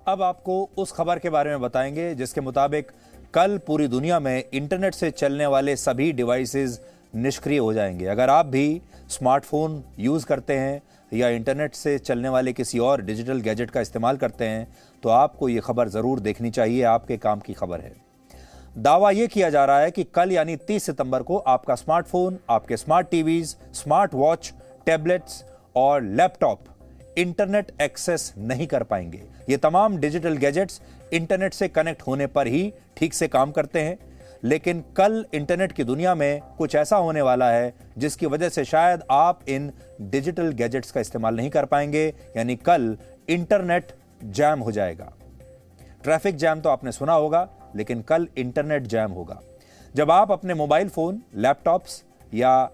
अब आपको उस खबर के बारे में बताएंगे जिसके मुताबिक कल पूरी दुनिया में इंटरनेट से चलने वाले सभी डिवाइसेस निष्क्रिय हो जाएंगे। अगर आप भी स्मार्टफोन यूज़ करते हैं या इंटरनेट से चलने वाले किसी और डिजिटल गैजेट का इस्तेमाल करते हैं तो आपको ये खबर ज़रूर देखनी चाहिए, आपके काम की खबर है। दावा यह किया जा रहा है कि कल यानी 30 सितंबर को आपका स्मार्टफोन, आपके smart TVs, smart watch, tablets और लैपटॉप इंटरनेट एक्सेस नहीं कर पाएंगे। ये तमाम डिजिटल गैजेट्स इंटरनेट से कनेक्ट होने पर ही ठीक से काम करते हैं, लेकिन कल इंटरनेट की दुनिया में कुछ ऐसा होने वाला है जिसकी वजह से शायद आप इन डिजिटल गैजेट्स का इस्तेमाल नहीं कर पाएंगे, यानी कल इंटरनेट जैम हो जाएगा। ट्रैफिक जैम तो आपने सुना होगा, लेकिन कल इंटरनेट जैम होगा। जब आप अपने मोबाइल फोन, लैपटॉप्स या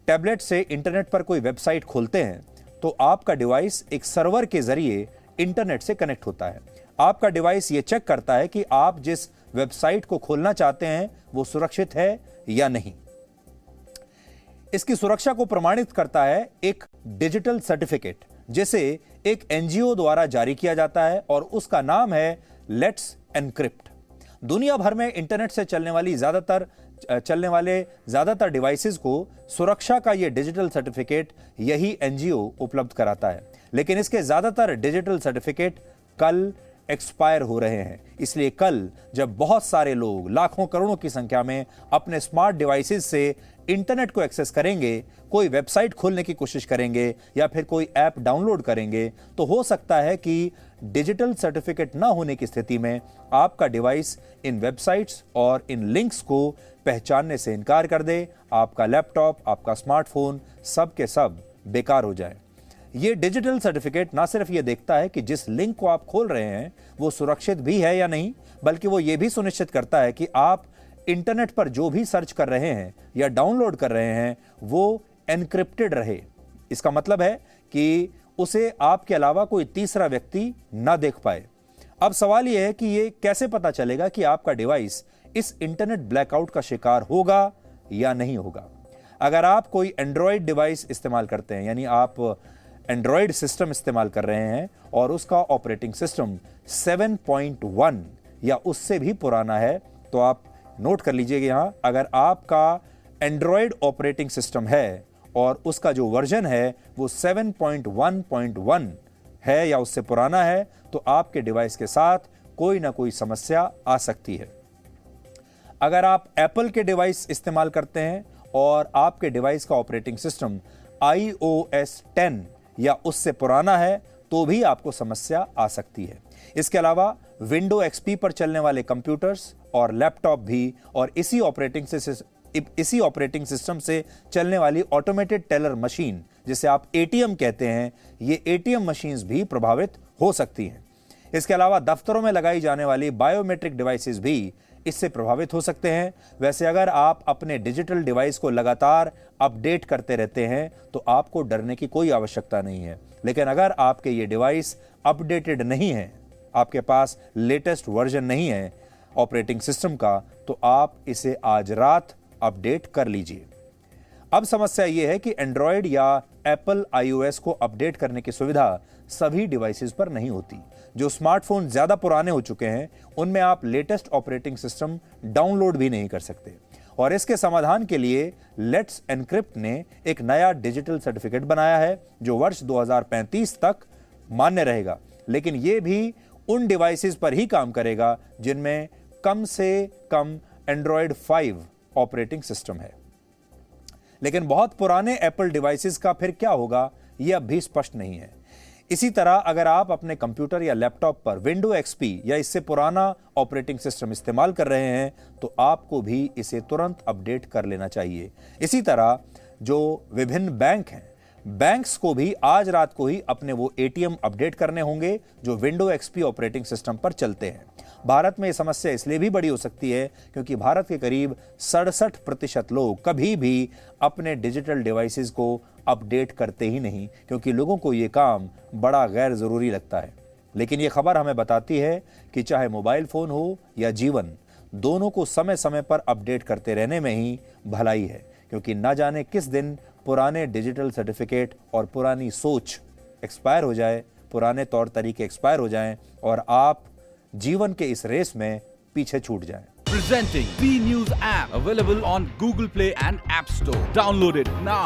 टैबलेट से इंटरनेट पर कोई वेबसाइट खोलते हैं तो आपका डिवाइस एक सर्वर के जरिए इंटरनेट से कनेक्ट होता है। आपका डिवाइस यह चेक करता है कि आप जिस वेबसाइट को खोलना चाहते हैं वो सुरक्षित है या नहीं। इसकी सुरक्षा को प्रमाणित करता है एक डिजिटल सर्टिफिकेट, जिसे एक एनजीओ द्वारा जारी किया जाता है और उसका नाम है लेट्स एनक्रिप्ट। दुनिया भर में इंटरनेट से चलने वाले ज्यादातर डिवाइसेस को सुरक्षा का यह डिजिटल सर्टिफिकेट यही एनजीओ उपलब्ध कराता है, लेकिन इसके ज्यादातर डिजिटल सर्टिफिकेट कल एक्सपायर हो रहे हैं। इसलिए कल जब बहुत सारे लोग लाखों करोड़ों की संख्या में अपने स्मार्ट डिवाइसेस से इंटरनेट को एक्सेस करेंगे, कोई वेबसाइट खोलने की कोशिश करेंगे या फिर कोई ऐप डाउनलोड करेंगे, तो हो सकता है कि डिजिटल सर्टिफिकेट ना होने की स्थिति में आपका डिवाइस इन वेबसाइट्स और इन लिंक्स को पहचानने से इनकार कर दे, आपका लैपटॉप, आपका स्मार्टफोन सब के सब बेकार हो जाए। ये डिजिटल सर्टिफिकेट ना सिर्फ ये देखता है कि जिस लिंक को आप खोल रहे हैं वो सुरक्षित भी है या नहीं, बल्कि वो ये भी सुनिश्चित करता है कि आप इंटरनेट पर जो भी सर्च कर रहे हैं या डाउनलोड कर रहे हैं वो एनक्रिप्टेड रहे। इसका मतलब है कि उसे आपके अलावा कोई तीसरा व्यक्ति ना देख पाए। अब सवाल यह है कि ये कैसे पता चलेगा कि आपका डिवाइस इस इंटरनेट ब्लैकआउट का शिकार होगा या नहीं होगा। अगर आप कोई एंड्रॉयड डिवाइस इस्तेमाल करते हैं, यानी आप एंड्रॉयड सिस्टम इस्तेमाल कर रहे हैं और उसका ऑपरेटिंग सिस्टम 7.1 या उससे भी पुराना है, तो आप नोट कर लीजिएगा यहां, अगर आपका एंड्रॉयड ऑपरेटिंग सिस्टम है और उसका जो वर्जन है वो 7.1.1 है या उससे पुराना है, तो आपके डिवाइस के साथ कोई ना कोई समस्या आ सकती है। अगर आप एप्पल के डिवाइस इस्तेमाल करते हैं और आपके डिवाइस का ऑपरेटिंग सिस्टम iOS 10 या उससे पुराना है, तो भी आपको समस्या आ सकती है। इसके अलावा विंडो एक्सपी पर चलने वाले कंप्यूटर्स और लैपटॉप भी और इसी ऑपरेटिंग सिस्टम से चलने वाली ऑटोमेटेड टेलर मशीन, जिसे आप एटीएम कहते हैं, ये एटीएम मशीन्स भी प्रभावित हो सकती हैं। इसके अलावा दफ्तरों में लगाई जाने वाली बायोमेट्रिक डिवाइसेस भी इससे प्रभावित हो सकते हैं। वैसे अगर आप अपने डिजिटल डिवाइस को लगातार अपडेट करते रहते हैं तो आपको डरने की कोई आवश्यकता नहीं है, लेकिन अगर आपके ये डिवाइस अपडेटेड नहीं है, आपके पास लेटेस्ट वर्जन नहीं है ऑपरेटिंग सिस्टम का, तो आप इसे आज रात अपडेट कर लीजिए। अब समस्या यह है कि एंड्रॉयड या एप्पल iOS को अपडेट करने की सुविधा सभी डिवाइसेस पर नहीं होती। जो स्मार्टफोन ज्यादा पुराने हो चुके हैं उनमें आप लेटेस्ट ऑपरेटिंग सिस्टम डाउनलोड भी नहीं कर सकते, और इसके समाधान के लिए लेट्स एनक्रिप्ट ने एक नया डिजिटल सर्टिफिकेट बनाया है जो वर्ष 2035 तक मान्य रहेगा, लेकिन यह भी उन डिवाइसेस पर ही काम करेगा जिनमें कम से कम एंड्रॉयड 5 ऑपरेटिंग सिस्टम है। लेकिन बहुत पुराने एप्पल डिवाइसेस का फिर क्या होगा, यह अब भी स्पष्ट नहीं है। इसी तरह अगर आप अपने कंप्यूटर या लैपटॉप पर विंडो एक्सपी या इससे पुराना ऑपरेटिंग सिस्टम इस्तेमाल कर रहे हैं तो आपको भी इसे तुरंत अपडेट कर लेना चाहिए। इसी तरह जो विभिन्न बैंक हैं, बैंक्स को भी आज रात को ही अपने वो एटीएम अपडेट करने होंगे जो विंडो एक्सपी ऑपरेटिंग सिस्टम पर चलते हैं। भारत में यह समस्या इसलिए भी बड़ी हो सकती है क्योंकि भारत के करीब 67% लोग कभी भी अपने डिजिटल डिवाइसेस को अपडेट करते ही नहीं, क्योंकि लोगों को यह काम बड़ा गैर जरूरी लगता है। लेकिन यह खबर हमें बताती है कि चाहे मोबाइल फोन हो या जीवन, दोनों को समय समय पर अपडेट करते रहने में ही भलाई है, क्योंकि न जाने किस दिन पुराने डिजिटल सर्टिफिकेट और पुरानी सोच एक्सपायर हो जाए, पुराने तौर तरीके एक्सपायर हो जाएं और आप जीवन के इस रेस में पीछे छूट जाएं। Presenting B News app, available on Google Play and App Store. Download it now.